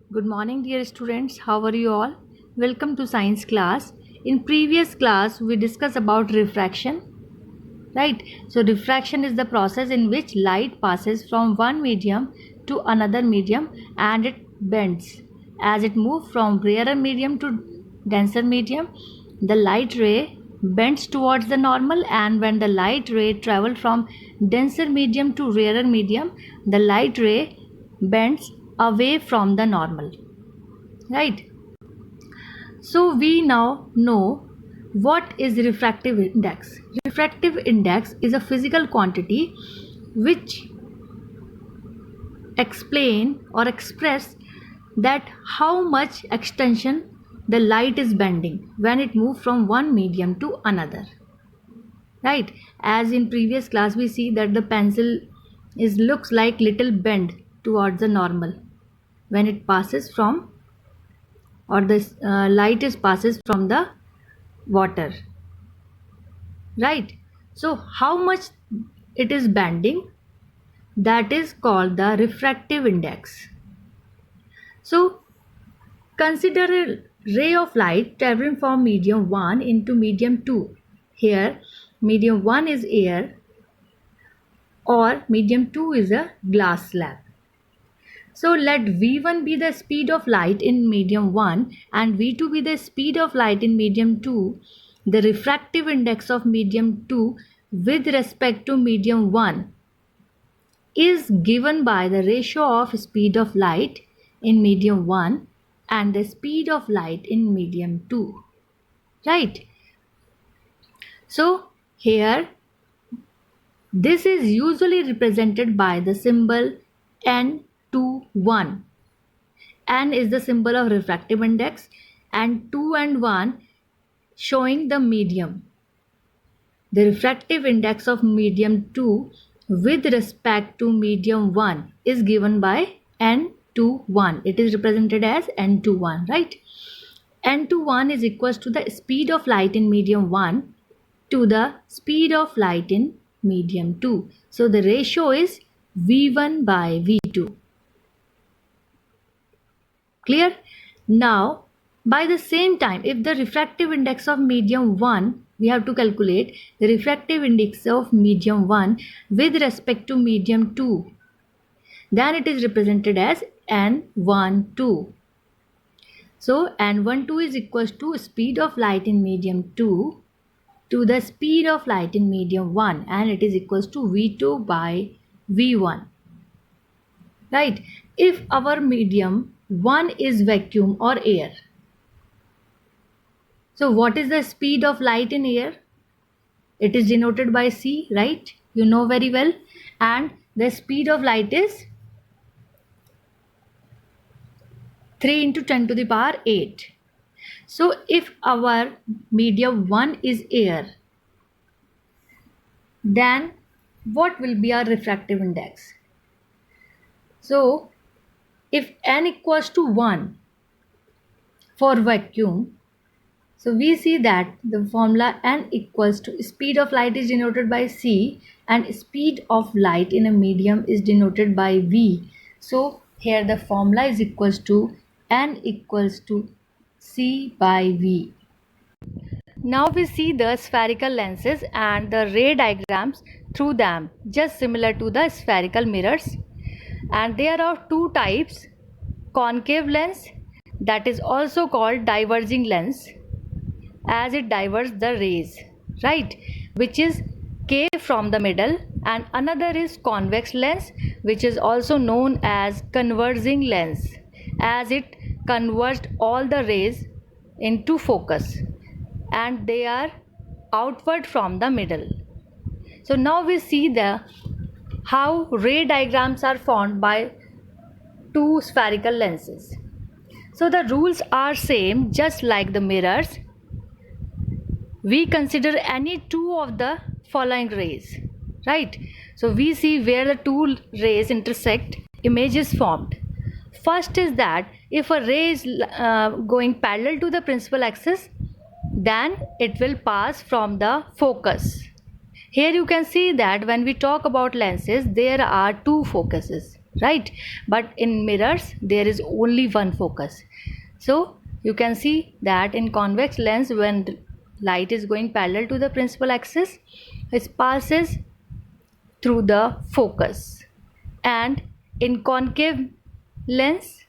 Good morning, dear students. How are you all? Welcome to science class. In previous class, we discussed about refraction, right? So diffraction is the process in which light passes from one medium to another medium and it bends. As it moves from rarer medium to denser medium, the light ray bends towards the normal, and when the light ray travels from denser medium to rarer medium, the light ray bends away from the normal, right? So we now know what is refractive index. Refractive index is a physical quantity which explain or express that how much extension the light is bending when it moves from one medium to another, right? As in previous class we see that the pencil is looks like little bend towards the normal when it passes from, or the light is passes from the water, right? So how much it is bending, that is called the refractive index. So consider a ray of light traveling from medium 1 into medium 2. Here medium 1 is air or medium 2 is a glass slab. So let v1 be the speed of light in medium 1 and v2 be the speed of light in medium 2. The refractive index of medium 2 with respect to medium 1 is given by the ratio of speed of light in medium 1 and the speed of light in medium 2, right? So here this is usually represented by the symbol n21. N is the symbol of refractive index and 2 and 1 showing the medium. The refractive index of medium 2 with respect to medium 1 is given by n21. It is represented as n21, right? n21 is equals to the speed of light in medium 1 to the speed of light in medium 2. So the ratio is v1 by v2. Clear? Now by the same time, if the refractive index of medium 1, we have to calculate the refractive index of medium 1 with respect to medium 2, then it is represented as n12. So n12 is equals to speed of light in medium 2 to the speed of light in medium 1, and it is equals to v2 by v1, right? If our medium 1 is vacuum or air, so what is the speed of light in air? It is denoted by c, right? You know very well. And the speed of light is 3 into 10 to the power 8. So if our medium 1 is air, then what will be our refractive index? So if n equals to 1 for vacuum, so we see that the formula n equals to speed of light is denoted by c and speed of light in a medium is denoted by v. So here the formula is equals to n equals to c by v. Now we see the spherical lenses and the ray diagrams through them, just similar to the spherical mirrors. And there are two types: concave lens, that is also called diverging lens, as it diverges the rays, right, which is K from the middle, and another is convex lens, which is also known as converging lens, as it converged all the rays into focus and they are outward from the middle. So now we see the how ray diagrams are formed by two spherical lenses. So the rules are same, just like the mirrors. We consider any two of the following rays, right? So we see where the two rays intersect, image is formed. First is that if a ray is going parallel to the principal axis, then it will pass from the focus. Here you can see that when we talk about lenses, there are two focuses. right? But in mirrors there is only one focus. So you can see that in convex lens, when the light is going parallel to the principal axis, it passes through the focus, and in concave lens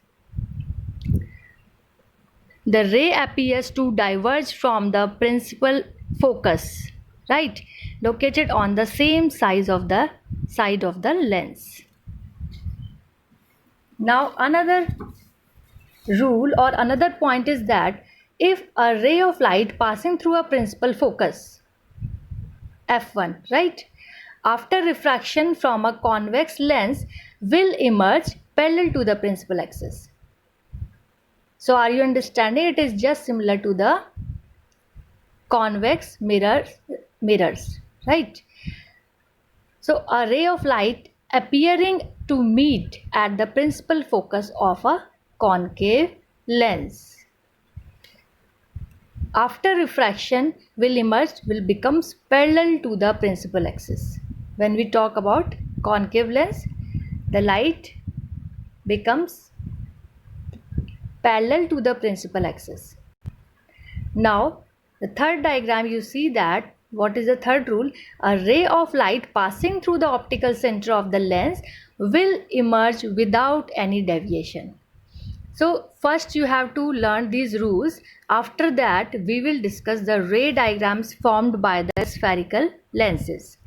the ray appears to diverge from the principal focus, right, located on the same side of the lens. Now another rule or another point is that if a ray of light passing through a principal focus f1, right, after refraction from a convex lens will emerge parallel to the principal axis. So are you understanding? It is just similar to the convex mirrors, right? So a ray of light appearing to meet at the principal focus of a concave lens, after refraction will become parallel to the principal axis. When we talk about concave lens, the light becomes parallel to the principal axis. Now the third diagram, you see that what is the third rule? A ray of light passing through the optical center of the lens will emerge without any deviation. So first you have to learn these rules. After that we will discuss the ray diagrams formed by the spherical lenses.